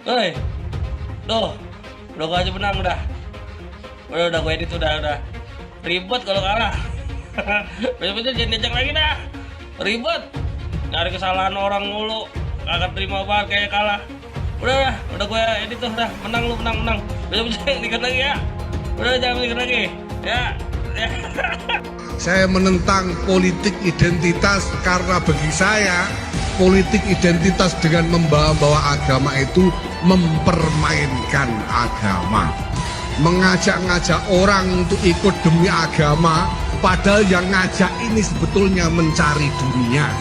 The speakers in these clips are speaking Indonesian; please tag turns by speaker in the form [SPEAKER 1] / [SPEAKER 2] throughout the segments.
[SPEAKER 1] Hei, doh, udah gue aja menang udah. Udah gue edit udah. Ribet kalau kalah. Besok-besok jangan diajak lagi dah. Ribet. Nyari kesalahan orang mulu. Kagak terima banget kayak kalah. Udah gue edit tuh udah. Menang lu, menang. Besok-besok jangan dikit lagi ya. Udah jangan dikit lagi. Ya.
[SPEAKER 2] Saya menentang politik identitas karena bagi saya politik identitas dengan membawa-bawa agama itu mempermainkan agama. Mengajak-ngajak orang untuk ikut demi agama, padahal yang ngajak ini sebetulnya mencari dunia,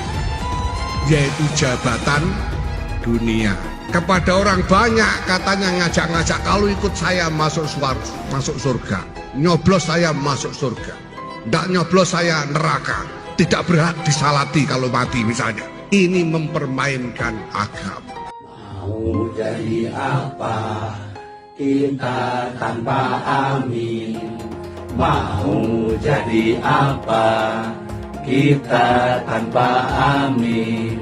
[SPEAKER 2] yaitu jabatan dunia. Kepada orang banyak katanya ngajak-ngajak, kalau ikut saya masuk surga, nyoblos saya masuk surga, tidak nyoblos saya neraka, tidak berhak disalati kalau mati misalnya. Ini mempermainkan agama.
[SPEAKER 3] Mau jadi apa kita tanpa amin? Mau jadi apa kita tanpa amin?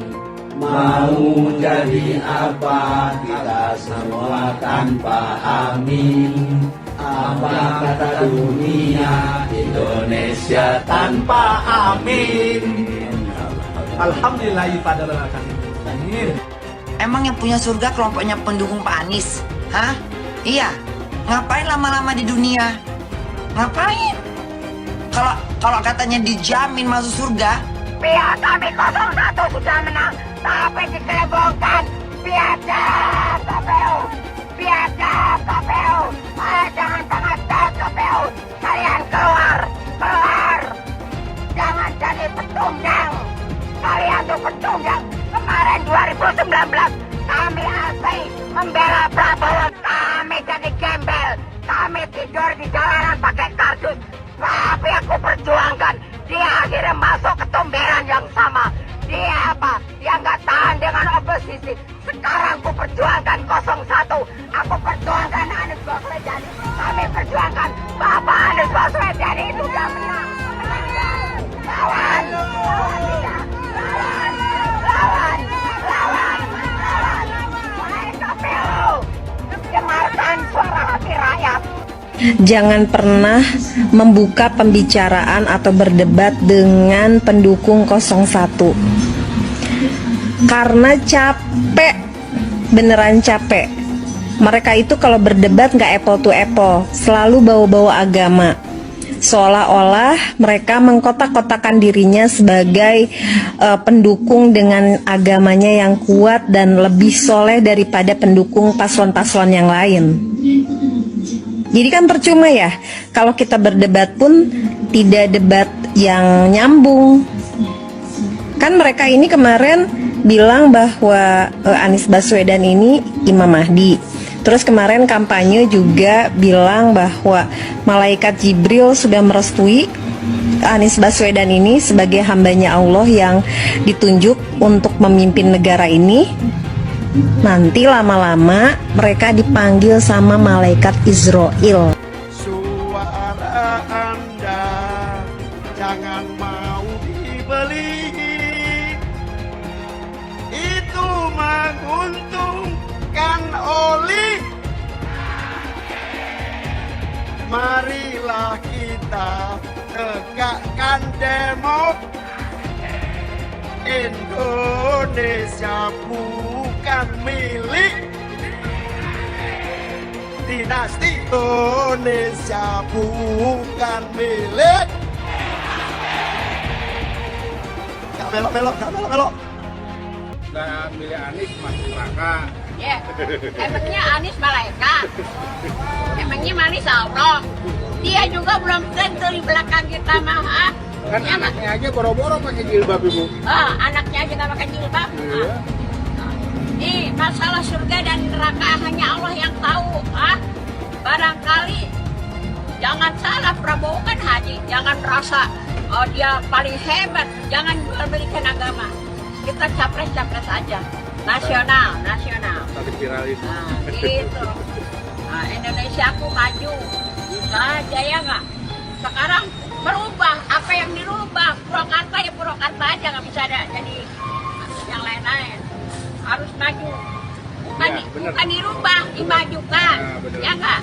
[SPEAKER 3] Mau jadi apa kita semua tanpa amin? Apa kata dunia Indonesia tanpa amin?
[SPEAKER 4] Alhamdulillahirrahmanirrahim.
[SPEAKER 5] Emang yang punya surga kelompoknya pendukung Pak Anies? Hah? Iya. Ngapain lama-lama di dunia? Ngapain? Kalau katanya dijamin masuk surga, pihak kami 01 sudah menang, tapi dikelebongkan. Biadab KPU, biadab KPU. Jangan pengatas KPU. Kalian keluar. Jangan jadi petunggang. Kalian tuh petunggang. Kemarin 2019 kami asli membela Prabowo. Kami jadi gembel. Kami tidur di jalanan pakai kardus. Tapi aku perjuangkan. Dia akhirnya masuk ke tumberan yang sama. Dia apa? Dia nggak tahan dengan oposisi. Sekarang aku perjuangkan 01. Aku perjuangkan Anies Baswedan. Kami perjuangkan Bapak Anies Baswedan itu udah menang. Lawan dia. Lawan. KPU. Dengarkan suara hati rakyat.
[SPEAKER 6] Jangan pernah membuka pembicaraan atau berdebat dengan pendukung 01 karena capek, beneran capek. Mereka itu kalau berdebat nggak apple to apple, selalu bawa-bawa agama, seolah-olah mereka mengkotak-kotakan dirinya sebagai pendukung dengan agamanya yang kuat dan lebih soleh daripada pendukung paslon-paslon yang lain. Jadi kan percuma ya, kalau kita berdebat pun tidak debat yang nyambung. Kan mereka ini kemarin bilang bahwa Anies Baswedan ini Imam Mahdi. Terus kemarin kampanye juga bilang bahwa malaikat Jibril sudah merestui Anies Baswedan ini sebagai hambanya Allah yang ditunjuk untuk memimpin negara ini. Nanti lama-lama mereka dipanggil sama malaikat Israel.
[SPEAKER 7] Suara Anda jangan mau dibeli, itu menguntungkan oli. Marilah kita tegakkan demo. Indonesia bukan milik dinasti. Indonesia bukan milik. Gak belok.
[SPEAKER 8] Dan milih Anies masuk neraka.
[SPEAKER 9] Ya, emangnya Anies malaikat? Emangnya Anies Allah? Dia juga belum tentu di belakang kita mah.
[SPEAKER 8] Kan ya, anaknya aja boro-boro pakai jilbab, Ibu.
[SPEAKER 9] Anaknya aja nggak pakai jilbab.
[SPEAKER 8] Iya.
[SPEAKER 9] Nih, masalah surga dan neraka hanya Allah yang tahu. Barangkali jangan salah, Prabowo kan haji. Jangan merasa dia paling hebat. Jangan berikan agama. Kita capres-capres aja. Nasional.
[SPEAKER 8] Tapi viralin.
[SPEAKER 9] Gitu. Indonesia aku maju. Jaya nggak? Sekarang berubah, apa yang dirubah? Purwakarta ya Purwakarta aja, nggak bisa ada jadi yang lain-lain. Harus maju. bukan dirubah, dimajukan. Ya enggak?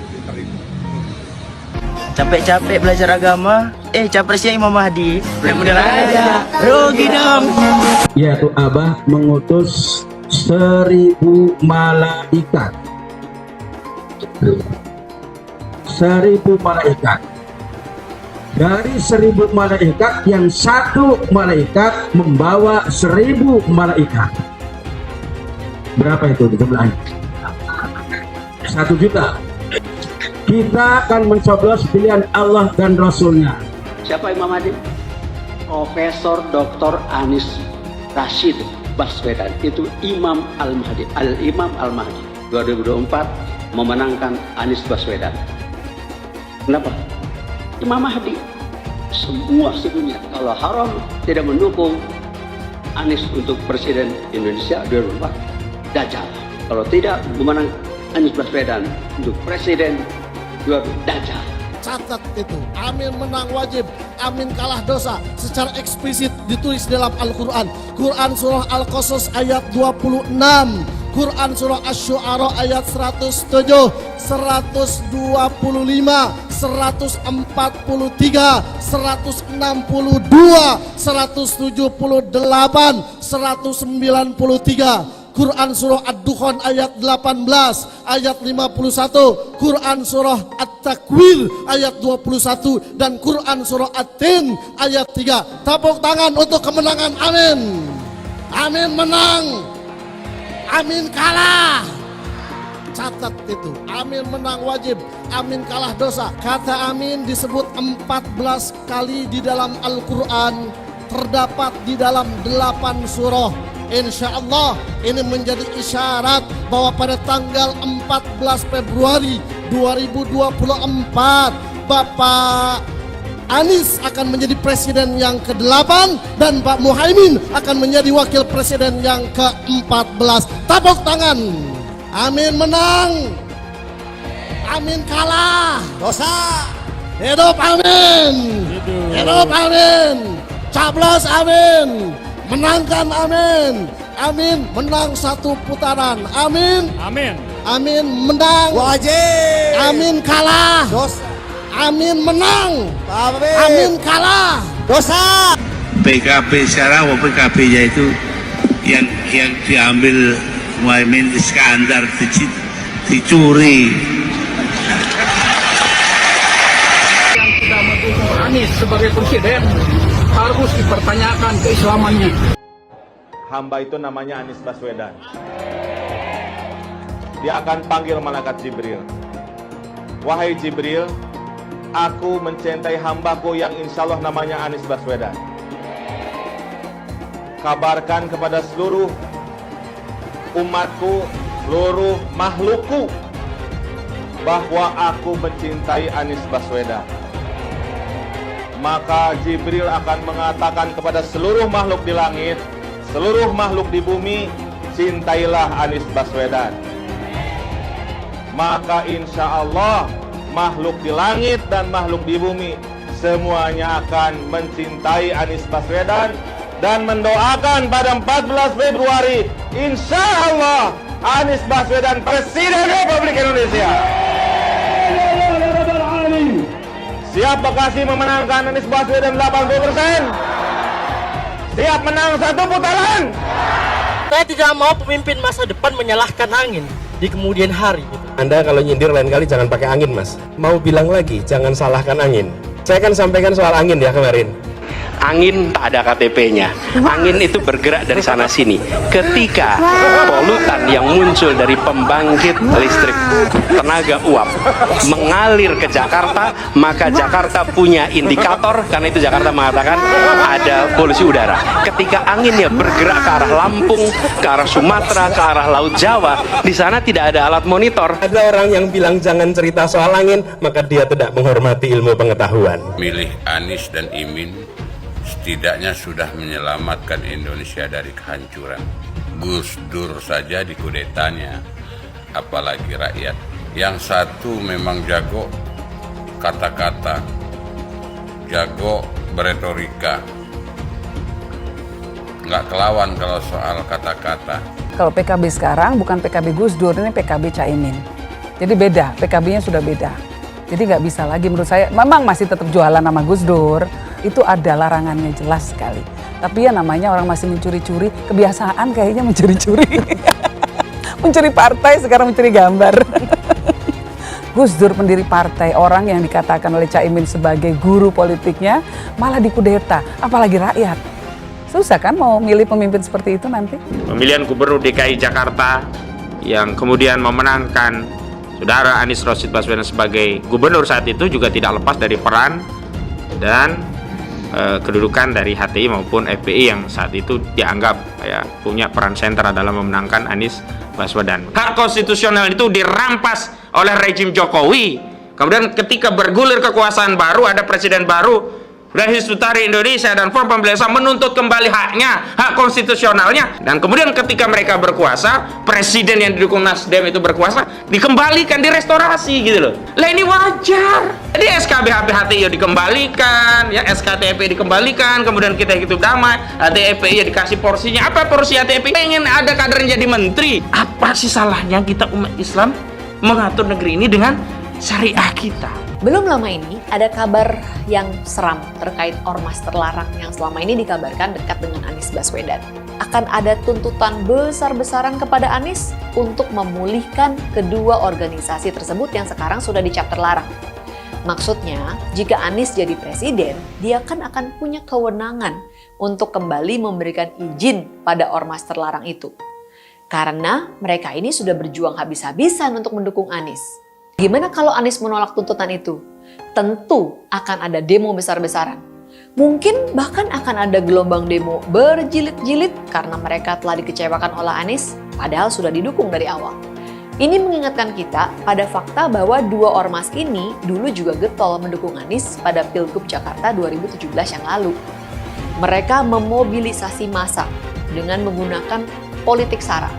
[SPEAKER 4] Capek-capek belajar agama, capresnya Imam Mahdi. Bener-bener aja, rugi dong.
[SPEAKER 3] Yaitu Abah mengutus 1000 malaikat. 1000 malaikat. Dari 1000 malaikat yang satu malaikat membawa 1000 malaikat. Berapa itu di jumlahnya? 1 juta. Kita akan mencoblos pilihan Allah dan Rasulnya.
[SPEAKER 10] Siapa Imam Mahdi? Profesor Dr. Anies Rashid Baswedan. Itu Imam Al-Mahdi. Al-Imam Al-Mahdi 2024 memenangkan Anies Baswedan. Kenapa? Imam Mahdi. Semua sedunia kalau haram tidak mendukung Anies untuk Presiden Indonesia 2024, Dajjal. Kalau tidak memenang Anies Baswedan untuk Presiden 2024, Dajjal.
[SPEAKER 7] Catat itu, amin menang wajib, amin kalah dosa. Secara eksplisit ditulis dalam Al-Quran. Quran surah Al-Qasas ayat 26, Quran surah Asy-Syu'ara ayat 107, 125, 143, 162, 178, 193. Quran surah Ad-Dukhan ayat 18, ayat 51, Quran surah At-Takwir ayat 21, dan Quran surah At-Tin ayat 3. Tepuk tangan untuk kemenangan amin. Amin menang, amin kalah. Catat itu, amin menang wajib, amin kalah dosa. Kata amin disebut 14 kali di dalam Al-Quran, terdapat di dalam 8 surah. Insya Allah ini menjadi isyarat bahwa pada tanggal 14 Februari 2024 Bapak Anies akan menjadi presiden yang ke-8 dan Pak Muhaimin akan menjadi wakil presiden yang ke-14. Tepuk tangan. Amin menang, amin kalah dosa. Hidup amin, hidup amin, caplos amin, menangkan amin, amin menang 1 putaran, amin,
[SPEAKER 8] Amin.
[SPEAKER 7] amin menang
[SPEAKER 4] Wajib.
[SPEAKER 7] amin kalah
[SPEAKER 4] Dosa.
[SPEAKER 7] amin menang
[SPEAKER 4] Amin.
[SPEAKER 7] amin kalah
[SPEAKER 4] Dosa.
[SPEAKER 3] PKB sekarang, PKB-nya itu yang diambil Muhaimin Iskandar dicuri.
[SPEAKER 8] Yang sudah mendukung Anies sebagai presiden harus dipertanyakan keislamannya.
[SPEAKER 11] Hamba itu namanya Anies Baswedan. Dia akan panggil malaikat Jibril. Wahai Jibril, aku mencintai hambaku yang insya Allah namanya Anies Baswedan. Kabarkan kepada seluruh umatku, seluruh makhlukku, bahwa aku mencintai Anies Baswedan. Maka Jibril akan mengatakan kepada seluruh makhluk di langit, seluruh makhluk di bumi, cintailah Anies Baswedan. Maka insya Allah makhluk di langit dan makhluk di bumi semuanya akan mencintai Anies Baswedan dan mendoakan pada 14 Februari insya Allah Anies Baswedan Presiden Republik Indonesia. Siap Bekasi memenangkan Anies Baswedan 80%? Siap menang 1 putaran?
[SPEAKER 4] Saya tidak mau pemimpin masa depan menyalahkan angin di kemudian hari.
[SPEAKER 12] Anda kalau nyindir lain kali jangan pakai angin, Mas. Mau bilang lagi, jangan salahkan angin. Saya kan sampaikan soal angin ya kemarin.
[SPEAKER 10] Angin tak ada KTP-nya. Angin itu bergerak dari sana sini. Ketika polutan yang muncul dari pembangkit listrik tenaga uap mengalir ke Jakarta, maka Jakarta punya indikator, karena itu Jakarta mengatakan ada polusi udara. Ketika anginnya bergerak ke arah Lampung, ke arah Sumatera, ke arah Laut Jawa, di sana tidak ada alat monitor.
[SPEAKER 12] Ada orang yang bilang jangan cerita soal angin, maka dia tidak menghormati ilmu pengetahuan.
[SPEAKER 8] Milih Anies dan Imin setidaknya sudah menyelamatkan Indonesia dari kehancuran. Gus Dur saja dikudetanya, apalagi rakyat. Yang satu memang jago kata-kata, jago beretorika, nggak kelawan kalau soal kata-kata.
[SPEAKER 13] Kalau PKB sekarang bukan PKB Gus Dur, ini PKB Caimin. Jadi beda, PKB-nya sudah beda. Jadi nggak bisa lagi menurut saya, memang masih tetap jualan nama Gus Dur, itu ada larangannya jelas sekali. Tapi ya namanya orang masih mencuri-curi, kebiasaan kayaknya mencuri-curi. Mencuri partai, sekarang mencuri gambar. Gus Dur pendiri partai, orang yang dikatakan oleh Caimin sebagai guru politiknya, malah dikudeta, apalagi rakyat. Susah kan mau milih pemimpin seperti itu nanti?
[SPEAKER 14] Pemilihan Gubernur DKI Jakarta yang kemudian memenangkan Saudara Anies Rashid Baswedan sebagai gubernur saat itu juga tidak lepas dari peran dan kedudukan dari HTI maupun FPI yang saat itu dianggap punya peran sentral dalam memenangkan Anies Baswedan. Hak konstitusional itu dirampas oleh rejim Jokowi. Kemudian ketika bergulir kekuasaan baru, ada presiden baru, dari Hizbut Tahrir Indonesia dan Forum Pembela Islam menuntut kembali haknya, hak konstitusionalnya. Dan kemudian ketika mereka berkuasa, presiden yang didukung Nasdem itu berkuasa, dikembalikan, direstorasi gitu loh. Lah ini wajar. Jadi SKB HTI dikembalikan, ya SKTP dikembalikan, kemudian kita hidup damai, HTFPI dikasih porsinya. Apa porsi HTFPI? Pengen ada kadernya jadi menteri. Apa sih salahnya kita umat Islam mengatur negeri ini dengan syariah kita?
[SPEAKER 15] Belum lama ini ada kabar yang seram terkait ormas terlarang yang selama ini dikabarkan dekat dengan Anies Baswedan. Akan ada tuntutan besar-besaran kepada Anies untuk memulihkan kedua organisasi tersebut yang sekarang sudah dicap terlarang. Maksudnya, jika Anies jadi presiden, dia kan akan punya kewenangan untuk kembali memberikan izin pada ormas terlarang itu. Karena mereka ini sudah berjuang habis-habisan untuk mendukung Anies. Gimana kalau Anies menolak tuntutan itu? Tentu akan ada demo besar-besaran. Mungkin bahkan akan ada gelombang demo berjilid-jilid karena mereka telah dikecewakan oleh Anies, padahal sudah didukung dari awal. Ini mengingatkan kita pada fakta bahwa dua ormas ini dulu juga getol mendukung Anies pada Pilgub Jakarta 2017 yang lalu. Mereka memobilisasi massa dengan menggunakan politik sara,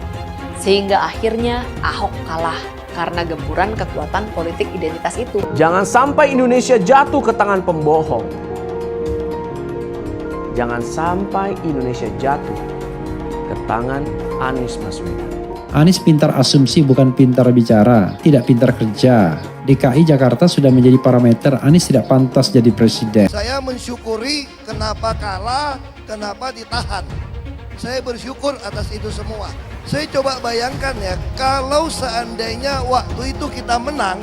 [SPEAKER 15] sehingga akhirnya Ahok kalah karena gempuran kekuatan politik identitas itu.
[SPEAKER 16] Jangan sampai Indonesia jatuh ke tangan pembohong. Jangan sampai Indonesia jatuh ke tangan Anies Baswedan.
[SPEAKER 17] Anies pintar asumsi bukan pintar bicara, tidak pintar kerja. DKI Jakarta sudah menjadi parameter Anies tidak pantas jadi presiden.
[SPEAKER 7] Saya mensyukuri kenapa kalah, kenapa ditahan. Saya bersyukur atas itu semua. Saya coba bayangkan ya, kalau seandainya waktu itu kita menang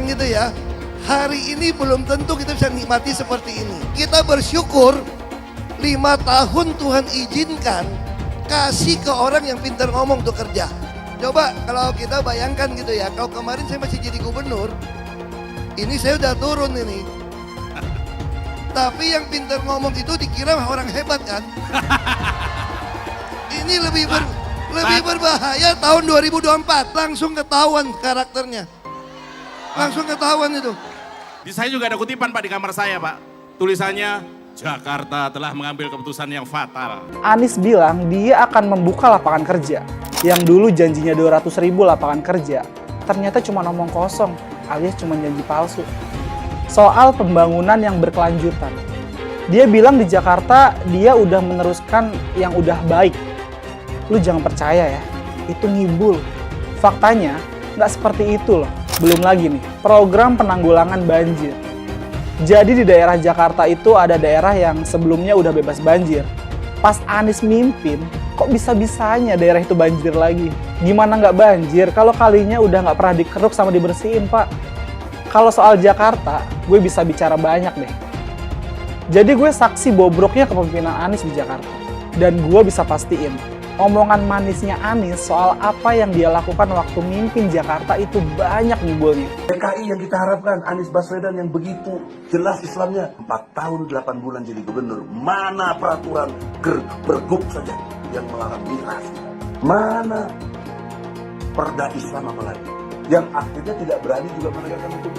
[SPEAKER 7] gitu ya, hari ini belum tentu kita bisa nikmati seperti ini. Kita bersyukur 5 tahun Tuhan izinkan kasih ke orang yang pintar ngomong untuk kerja. Coba kalau kita bayangkan gitu ya, kalau kemarin saya masih jadi gubernur, ini saya udah turun ini. Tapi yang pintar ngomong itu dikira orang hebat kan? Ini lebih berbahaya tahun 2024. Langsung ketahuan karakternya. Langsung ketahuan itu.
[SPEAKER 8] Di saya juga ada kutipan Pak di kamar saya Pak. Tulisannya, Jakarta telah mengambil keputusan yang fatal.
[SPEAKER 18] Anies bilang dia akan membuka lapangan kerja. Yang dulu janjinya 200.000 lapangan kerja. Ternyata cuma omong kosong, alias cuma janji palsu. Soal pembangunan yang berkelanjutan. Dia bilang di Jakarta dia udah meneruskan yang udah baik. Lu jangan percaya ya, itu ngibul. Faktanya nggak seperti itu loh. Belum lagi nih, program penanggulangan banjir. Jadi di daerah Jakarta itu ada daerah yang sebelumnya udah bebas banjir. Pas Anies mimpin, kok bisa-bisanya daerah itu banjir lagi? Gimana nggak banjir kalau kalinya udah nggak pernah dikeruk sama dibersihin, Pak? Kalau soal Jakarta, gue bisa bicara banyak deh. Jadi gue saksi bobroknya kepemimpinan Anies di Jakarta. Dan gue bisa pastiin, omongan manisnya Anies soal apa yang dia lakukan waktu mimpin Jakarta itu banyak ngibulnya.
[SPEAKER 3] DKI yang kita harapkan, Anies Baswedan yang begitu jelas Islamnya. 4 tahun 8 bulan jadi gubernur. Mana peraturan bergub saja yang melarang miras? Mana perda Islam apalagi? Yang akhirnya tidak berani juga menegakkan hukum.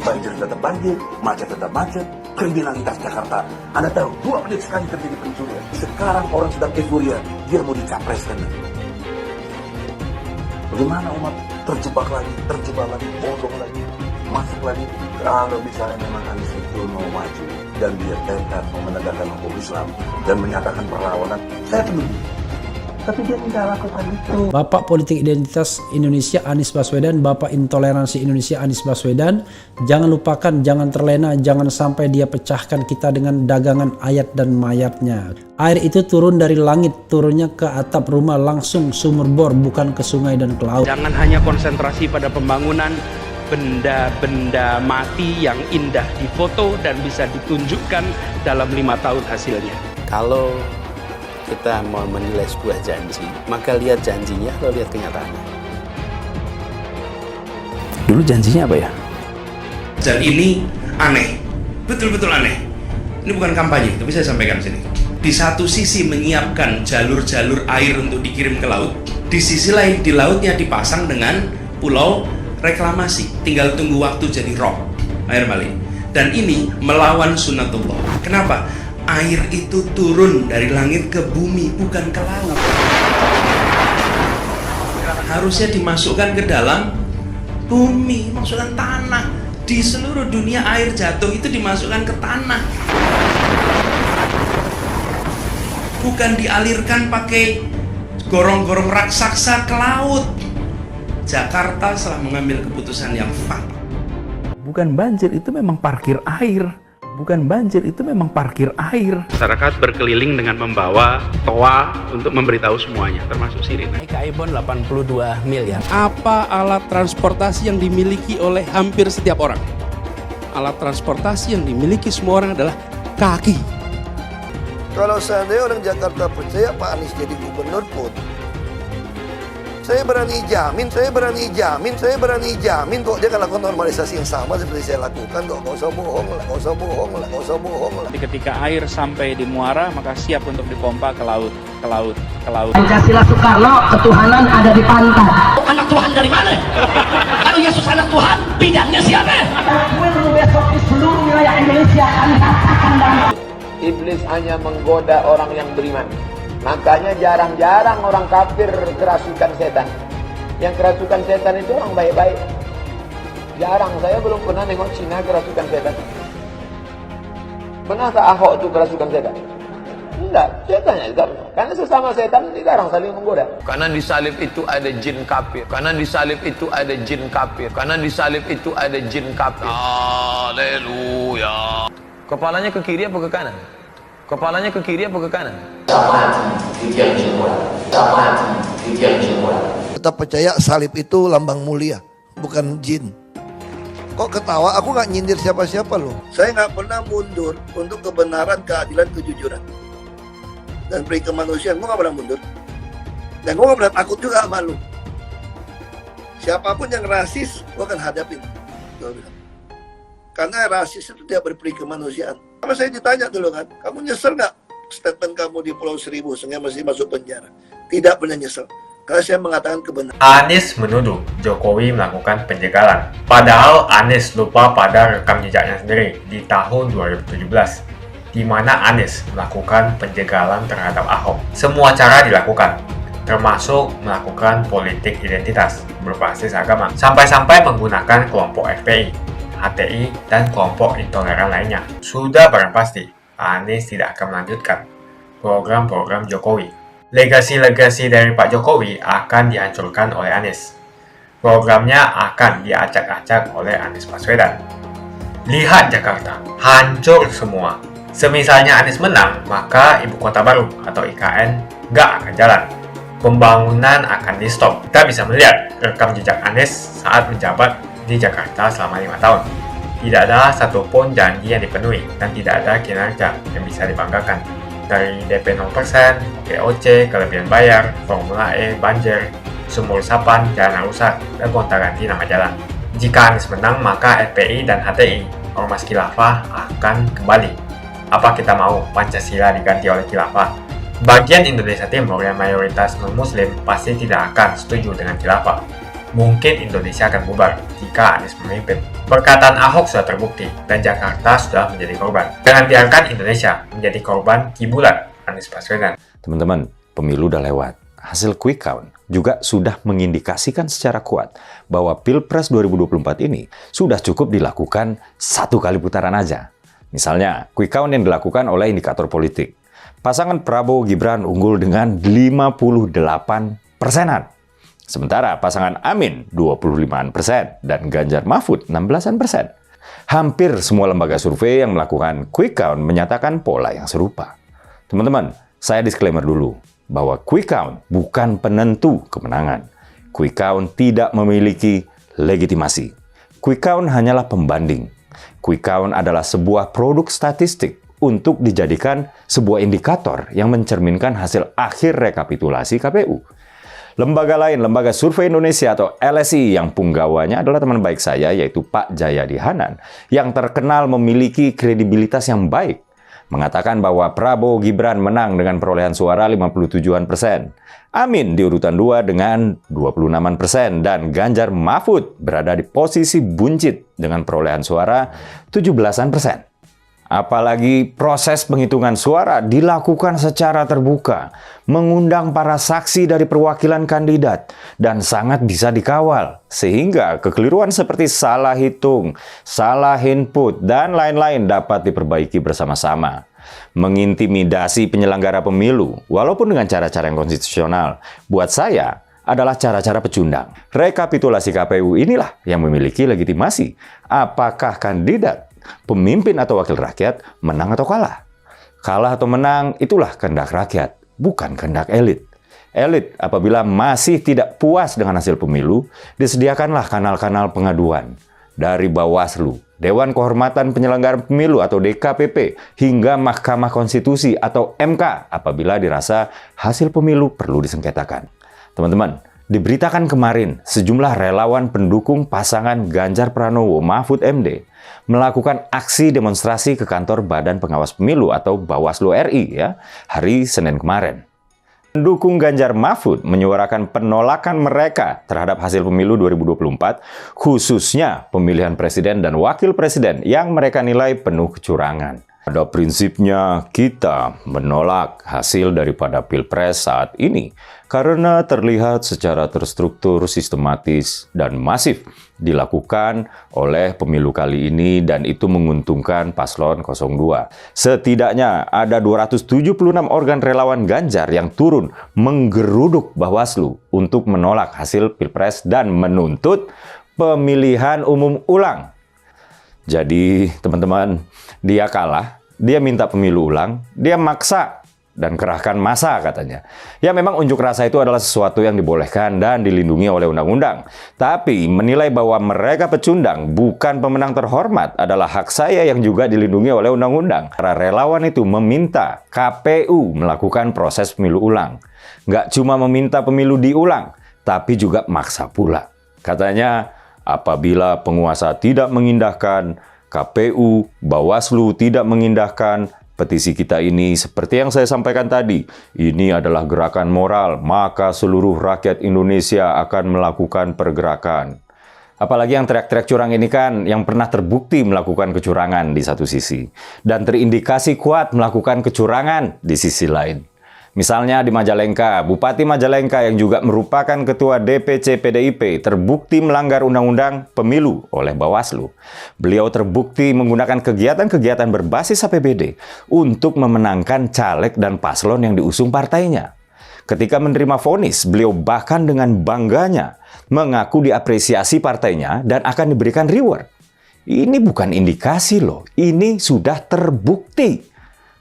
[SPEAKER 3] Banjir tetap banjir, macet tetap macet, kriminalitas Jakarta. Anda tahu, 2 menit sekali terjadi pencurian. Sekarang orang sedang euforia, dia mau dicapreskan. Bagaimana umat terjebak lagi, bodoh lagi, masuk lagi. Kalau misalnya memang Anies itu mau maju dan dia tekad mau menegakkan hukum Islam dan menyatakan perlawanan, saya peduli. Tapi dia tidak lakukan itu.
[SPEAKER 17] Bapak politik identitas Indonesia Anies Baswedan, Bapak intoleransi Indonesia Anies Baswedan. Jangan lupakan, jangan terlena, jangan sampai dia pecahkan kita dengan dagangan ayat dan mayatnya. Air itu turun dari langit, turunnya ke atap rumah langsung sumur bor, bukan ke sungai dan ke laut.
[SPEAKER 10] Jangan hanya konsentrasi pada pembangunan benda-benda mati yang indah difoto dan bisa ditunjukkan dalam 5 tahun hasilnya.
[SPEAKER 12] Kalau kita mau menilai sebuah janji, maka lihat janjinya atau lihat kenyataannya. Dulu janjinya apa ya?
[SPEAKER 10] Dan ini aneh, betul-betul aneh. Ini bukan kampanye, tapi saya sampaikan sini. Di satu sisi menyiapkan jalur-jalur air untuk dikirim ke laut, di sisi lain di lautnya dipasang dengan pulau reklamasi, tinggal tunggu waktu jadi rob, air balik. Dan ini melawan sunnatullah. Kenapa? Air itu turun dari langit ke bumi, bukan ke laut. Harusnya dimasukkan ke dalam bumi, masukkan tanah. Di seluruh dunia air jatuh itu dimasukkan ke tanah, bukan dialirkan pakai gorong-gorong raksasa ke laut. Jakarta telah mengambil keputusan yang fatal.
[SPEAKER 16] Bukan banjir, itu memang parkir air. Bukan banjir, itu memang parkir air.
[SPEAKER 10] Masyarakat berkeliling dengan membawa toa untuk memberitahu semuanya, termasuk sirine.
[SPEAKER 12] KAI Bond 82 miliar.
[SPEAKER 14] Apa alat transportasi yang dimiliki oleh hampir setiap orang? Alat transportasi yang dimiliki semua orang adalah kaki.
[SPEAKER 3] Kalau seandainya orang Jakarta percaya Pak Anies jadi gubernur pun, saya berani jamin kok dia akan lakukan normalisasi yang sama seperti saya lakukan kok. Gak usah bohong lah.
[SPEAKER 14] Ketika air sampai di muara, maka siap untuk dipompa ke laut.
[SPEAKER 5] Pancasila Soekarno, ketuhanan ada di pantai. Anak Tuhan dari mana? Kalau Yesus anak Tuhan, bidangnya siapa? Besok di seluruh wilayah Indonesia kami katakan dalam.
[SPEAKER 11] Iblis hanya menggoda orang yang beriman. Makanya jarang-jarang orang kafir kerasukan setan. Yang kerasukan setan itu orang baik-baik. Jarang, saya belum pernah nengok Cina kerasukan setan. Pernahkah Ahok itu kerasukan setan? Enggak, setannya juga. Karena sesama setan jarang saling menggoda.
[SPEAKER 16] Karena di salib itu ada jin kafir. Haleluya. Kepalanya ke kiri apa ke kanan?
[SPEAKER 3] Kita percaya salib itu lambang mulia, bukan jin. Kok ketawa? Aku nggak nyindir siapa-siapa loh. Saya nggak pernah mundur untuk kebenaran, keadilan, kejujuran dan peri kemanusiaan. Gue nggak pernah mundur. Dan gue nggak pernah takut juga sama lu. Siapapun yang rasis, gue akan hadapin. Gue bilang. Karena rasis itu tidak berperi kemanusiaan. Sama saya ditanya dulu kan, kamu nyesel nggak statement kamu di Pulau Seribu sehingga masih masuk penjara? Tidak pernah nyesel. Karena saya mengatakan kebenaran.
[SPEAKER 19] Anies menuduh Jokowi melakukan penjagalan. Padahal Anies lupa pada rekam jejaknya sendiri di tahun 2017, di mana Anies melakukan penjagalan terhadap Ahok. Semua cara dilakukan, termasuk melakukan politik identitas berbasis agama, sampai-sampai menggunakan kelompok FPI, HTI, dan kelompok intoleran lainnya. Sudah barang pasti, Anies tidak akan melanjutkan program-program Jokowi. Legasi-legasi dari Pak Jokowi akan dihancurkan oleh Anies. Programnya akan diacak-acak oleh Anies Baswedan. Lihat Jakarta, hancur semua. Semisalnya Anies menang, maka Ibu Kota Baru atau IKN nggak akan jalan. Pembangunan akan di-stop. Kita bisa melihat rekam jejak Anies saat menjabat di Jakarta selama 5 tahun. Tidak ada satupun janji yang dipenuhi dan tidak ada kinerja yang bisa dibanggakan. Dari DP 0%, GOC, kelebihan bayar, Formula E, banjir, sumur resapan, jalan rusak, dan gonta-ganti nama jalan. Jika Anies menang, maka FPI dan HTI, Ormas Khilafah, akan kembali. Apa kita mau Pancasila diganti oleh Khilafah? Bagian Indonesia Timur yang mayoritas non-muslim pasti tidak akan setuju dengan Khilafah. Mungkin Indonesia akan bubar jika Anies memimpin. Perkataan Ahok sudah terbukti dan Jakarta sudah menjadi korban. Jangan biarkan Indonesia menjadi korban kibulan Anies Baswedan.
[SPEAKER 20] Teman-teman, pemilu udah lewat. hasil quick count juga sudah mengindikasikan secara kuat bahwa Pilpres 2024 ini sudah cukup dilakukan 1 kali putaran aja. Misalnya, quick count yang dilakukan oleh indikator politik. Pasangan Prabowo Gibran unggul dengan 58%-an. Sementara pasangan Amin 25% dan Ganjar Mahfud 16%. Hampir semua lembaga survei yang melakukan quick count menyatakan pola yang serupa. Teman-teman, saya disclaimer dulu bahwa quick count bukan penentu kemenangan. Quick count tidak memiliki legitimasi. Quick count hanyalah pembanding. Quick count adalah sebuah produk statistik untuk dijadikan sebuah indikator yang mencerminkan hasil akhir rekapitulasi KPU. Lembaga lain, Lembaga Survei Indonesia atau LSI yang punggawanya adalah teman baik saya, yaitu Pak Jayadi Hanan, yang terkenal memiliki kredibilitas yang baik, mengatakan bahwa Prabowo Gibran menang dengan perolehan suara 57%. Amin di urutan 2 dengan 26% dan Ganjar Mahfud berada di posisi buncit dengan perolehan suara 17%. Apalagi proses penghitungan suara dilakukan secara terbuka, mengundang para saksi dari perwakilan kandidat, dan sangat bisa dikawal. Sehingga kekeliruan seperti salah hitung, salah input, dan lain-lain dapat diperbaiki bersama-sama. Mengintimidasi penyelenggara pemilu, walaupun dengan cara-cara yang konstitusional, buat saya adalah cara-cara pecundang. Rekapitulasi KPU inilah yang memiliki legitimasi. Apakah kandidat, pemimpin atau wakil rakyat menang atau kalah? Kalah atau menang itulah kehendak rakyat, bukan kehendak elit. Elit apabila masih tidak puas dengan hasil pemilu, disediakanlah kanal-kanal pengaduan dari Bawaslu, Dewan Kehormatan Penyelenggara Pemilu atau DKPP, hingga Mahkamah Konstitusi atau MK apabila dirasa hasil pemilu perlu disengketakan. Teman-teman, diberitakan kemarin sejumlah relawan pendukung pasangan Ganjar Pranowo Mahfud MD melakukan aksi demonstrasi ke kantor Badan Pengawas Pemilu atau Bawaslu RI ya, hari Senin kemarin. Pendukung Ganjar Mahfud menyuarakan penolakan mereka terhadap hasil pemilu 2024, khususnya pemilihan presiden dan wakil presiden yang mereka nilai penuh kecurangan. Pada prinsipnya, kita menolak hasil daripada Pilpres saat ini karena terlihat secara terstruktur, sistematis, dan masif dilakukan oleh pemilu kali ini dan itu menguntungkan paslon 02. Setidaknya ada 276 organ relawan Ganjar yang turun menggeruduk Bawaslu untuk menolak hasil Pilpres dan menuntut pemilihan umum ulang. Jadi, teman-teman, dia kalah, dia minta pemilu ulang, dia maksa dan kerahkan massa katanya. Ya memang unjuk rasa itu adalah sesuatu yang dibolehkan dan dilindungi oleh undang-undang. Tapi menilai bahwa mereka pecundang bukan pemenang terhormat adalah hak saya yang juga dilindungi oleh undang-undang. Para relawan itu meminta KPU melakukan proses pemilu ulang. Nggak cuma meminta pemilu diulang, tapi juga maksa pula. Katanya, apabila penguasa tidak mengindahkan, KPU, Bawaslu tidak mengindahkan, petisi kita ini seperti yang saya sampaikan tadi, ini adalah gerakan moral, maka seluruh rakyat Indonesia akan melakukan pergerakan. Apalagi yang teriak-teriak curang ini kan yang pernah terbukti melakukan kecurangan di satu sisi, dan terindikasi kuat melakukan kecurangan di sisi lain. Misalnya di Majalengka, Bupati Majalengka yang juga merupakan Ketua DPC PDIP terbukti melanggar Undang-Undang Pemilu oleh Bawaslu. Beliau terbukti menggunakan kegiatan-kegiatan berbasis APBD untuk memenangkan caleg dan paslon yang diusung partainya. Ketika menerima vonis, beliau bahkan dengan bangganya mengaku diapresiasi partainya dan akan diberikan reward. Ini bukan indikasi loh, ini sudah terbukti.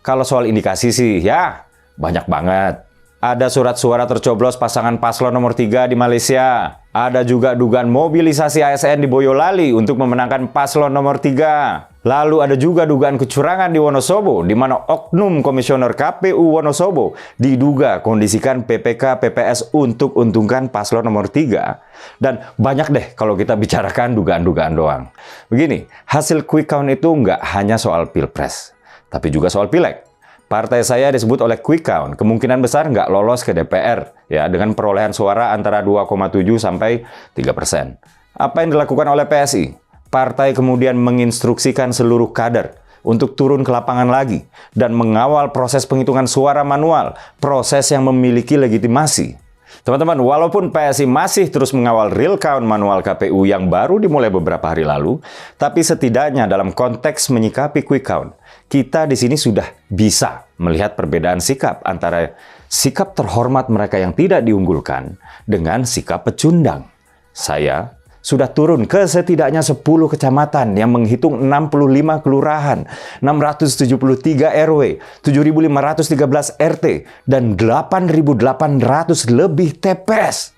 [SPEAKER 20] Kalau soal indikasi sih ya banyak banget. Ada surat suara tercoblos pasangan paslon nomor 3 di Malaysia. Ada juga dugaan mobilisasi ASN di Boyolali untuk memenangkan paslon nomor 3. Lalu ada juga dugaan kecurangan di Wonosobo, di mana oknum komisioner KPU Wonosobo diduga kondisikan PPK PPS untuk untungkan paslon nomor 3. Dan banyak deh kalau kita bicarakan dugaan-dugaan doang. Begini, hasil quick count itu nggak hanya soal Pilpres, tapi juga soal Pileg. Partai saya disebut oleh quick count, kemungkinan besar nggak lolos ke DPR ya dengan perolehan suara antara 2,7 sampai 3%. Apa yang dilakukan oleh PSI? Partai kemudian menginstruksikan seluruh kader untuk turun ke lapangan lagi dan mengawal proses penghitungan suara manual, proses yang memiliki legitimasi. Teman-teman, walaupun PSI masih terus mengawal real count manual KPU yang baru dimulai beberapa hari lalu, tapi setidaknya dalam konteks menyikapi quick count, kita di sini sudah bisa melihat perbedaan sikap antara sikap terhormat mereka yang tidak diunggulkan dengan sikap pecundang. Saya sudah turun ke setidaknya 10 kecamatan yang menghitung 65 kelurahan, 673 RW, 7.513 RT, dan 8.800 lebih TPS.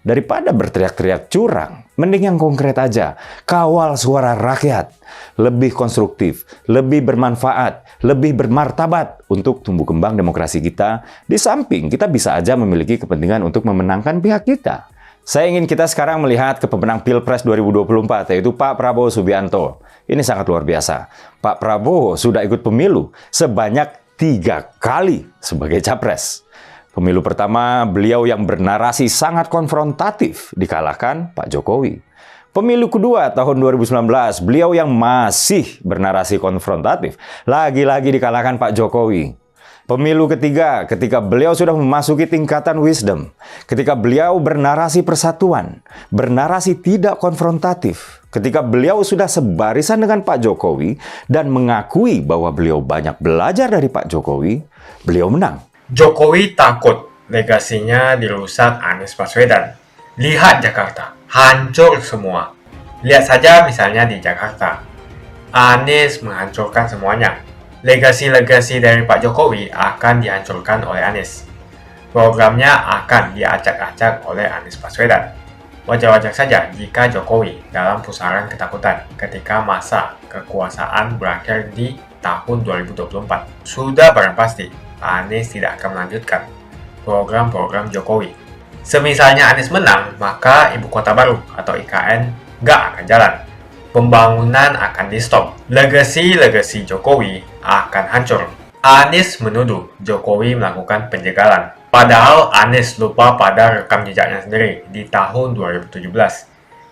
[SPEAKER 20] Daripada berteriak-teriak curang, mending yang konkret aja. Kawal suara rakyat. Lebih konstruktif, lebih bermanfaat, lebih bermartabat untuk tumbuh kembang demokrasi kita. Di samping kita bisa aja memiliki kepentingan untuk memenangkan pihak kita. Saya ingin kita sekarang melihat ke pemenang Pilpres 2024, yaitu Pak Prabowo Subianto. Ini sangat luar biasa. Pak Prabowo sudah ikut pemilu sebanyak 3 kali sebagai capres. Pemilu pertama, beliau yang bernarasi sangat konfrontatif dikalahkan Pak Jokowi. Pemilu kedua tahun 2019, beliau yang masih bernarasi konfrontatif lagi-lagi dikalahkan Pak Jokowi. Pemilu ketiga, ketika beliau sudah memasuki tingkatan wisdom, ketika beliau bernarasi persatuan, bernarasi tidak konfrontatif, ketika beliau sudah sebarisan dengan Pak Jokowi dan mengakui bahwa beliau banyak belajar dari Pak Jokowi, beliau menang.
[SPEAKER 19] Jokowi takut legasinya dirusak Anies Baswedan. Lihat Jakarta, hancur semua. Lihat saja misalnya di Jakarta. Anies menghancurkan semuanya. Legasi-legasi dari Pak Jokowi akan dihancurkan oleh Anies. Programnya akan diacak-acak oleh Anies Baswedan. Wajar-wajar saja jika Jokowi dalam pusaran ketakutan ketika masa kekuasaan berakhir di tahun 2024. Sudah barang pasti, Anies tidak akan melanjutkan program-program Jokowi. Semisalnya Anies menang, maka Ibu Kota Baru atau IKN nggak akan jalan. Pembangunan akan di-stop. Legasi-legasi Jokowi akan hancur. Anies menuduh Jokowi melakukan penjagalan. Padahal Anies lupa pada rekam jejaknya sendiri di tahun 2017,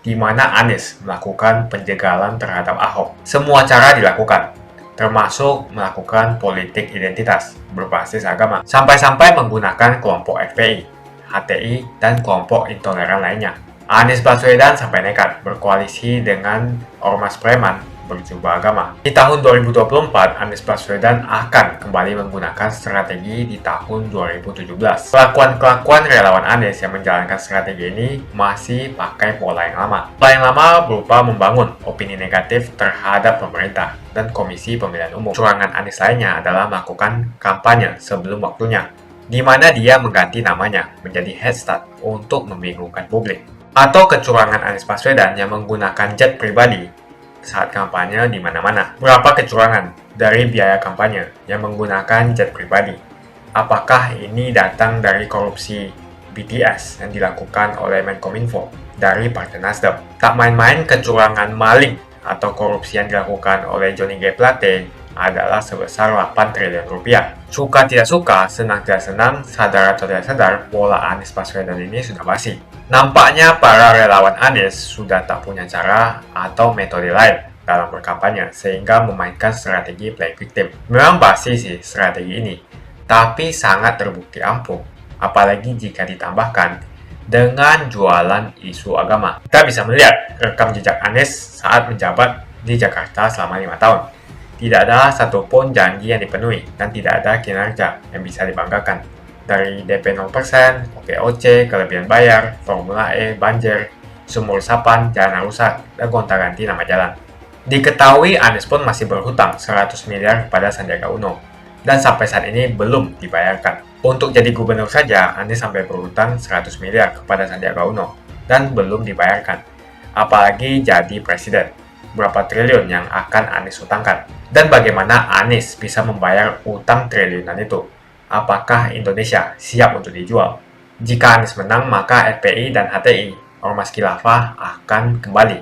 [SPEAKER 19] di mana Anies melakukan penjagalan terhadap Ahok. Semua cara dilakukan, termasuk melakukan politik identitas berbasis agama, sampai-sampai menggunakan kelompok FPI, HTI, dan kelompok intoleran lainnya. Anies Baswedan sampai nekat berkoalisi dengan ormas preman berjubah agama. Di tahun 2024, Anies Baswedan akan kembali menggunakan strategi di tahun 2017. Kelakuan-kelakuan relawan Anies yang menjalankan strategi ini masih pakai pola yang lama. Pola yang lama berupa membangun opini negatif terhadap pemerintah dan Komisi Pemilihan Umum. Curangan Anies lainnya adalah melakukan kampanye sebelum waktunya, di mana dia mengganti namanya menjadi head start untuk membingungkan publik. Atau kecurangan Anies Baswedan yang menggunakan jet pribadi saat kampanye di mana-mana. Berapa kecurangan dari biaya kampanye yang menggunakan jet pribadi? Apakah ini datang dari korupsi BTS yang dilakukan oleh Menkominfo dari Partai Nasdem? Tak main-main kecurangan maling atau korupsi yang dilakukan oleh Johnny G. Plate adalah sebesar 8 triliun rupiah. Suka tidak suka, senang tidak senang, sadar atau tidak sadar, pola Anies Baswedan ini sudah basi. Nampaknya para relawan Anies sudah tak punya cara atau metode lain dalam berkampanye sehingga memainkan strategi play victim. Memang basi sih strategi ini, tapi sangat terbukti ampuh, apalagi jika ditambahkan dengan jualan isu agama. Kita bisa melihat rekam jejak Anies saat menjabat di Jakarta selama 5 tahun. Tidak ada satupun janji yang dipenuhi dan tidak ada kinerja yang bisa dibanggakan. Dari DP 0%, OKOC, kelebihan bayar, Formula E, banjir, sumur resapan, jalan rusak, dan gonta-ganti nama jalan. Diketahui Anies pun masih berhutang 100 miliar kepada Sandiaga Uno dan sampai saat ini belum dibayarkan. Untuk jadi gubernur saja, Anies sampai berhutang 100 miliar kepada Sandiaga Uno dan belum dibayarkan. Apalagi jadi presiden. Berapa triliun yang akan Anies hutangkan? Dan bagaimana Anies bisa membayar utang triliunan itu? Apakah Indonesia siap untuk dijual? Jika Anies menang, maka FPI dan HTI, Ormas Khilafah, akan kembali.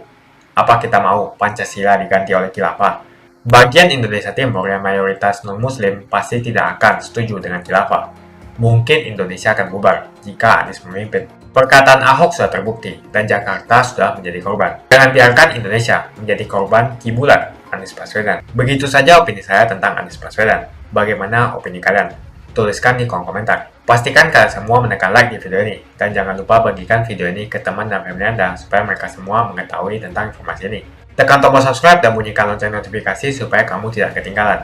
[SPEAKER 19] Apa kita mau Pancasila diganti oleh Khilafah? Bagian Indonesia Timur yang mayoritas non-Muslim pasti tidak akan setuju dengan Khilafah. Mungkin Indonesia akan bubar jika Anies memimpin. Perkataan Ahok sudah terbukti dan Jakarta sudah menjadi korban. Jangan biarkan Indonesia menjadi korban kibulan Anies Baswedan. Begitu saja opini saya tentang Anies Baswedan. Bagaimana opini kalian? Tuliskan di kolom komentar. Pastikan kalian semua menekan like di video ini, dan jangan lupa bagikan video ini ke teman dan family Anda supaya mereka semua mengetahui tentang informasi ini. Tekan tombol subscribe dan bunyikan lonceng notifikasi supaya kamu tidak ketinggalan.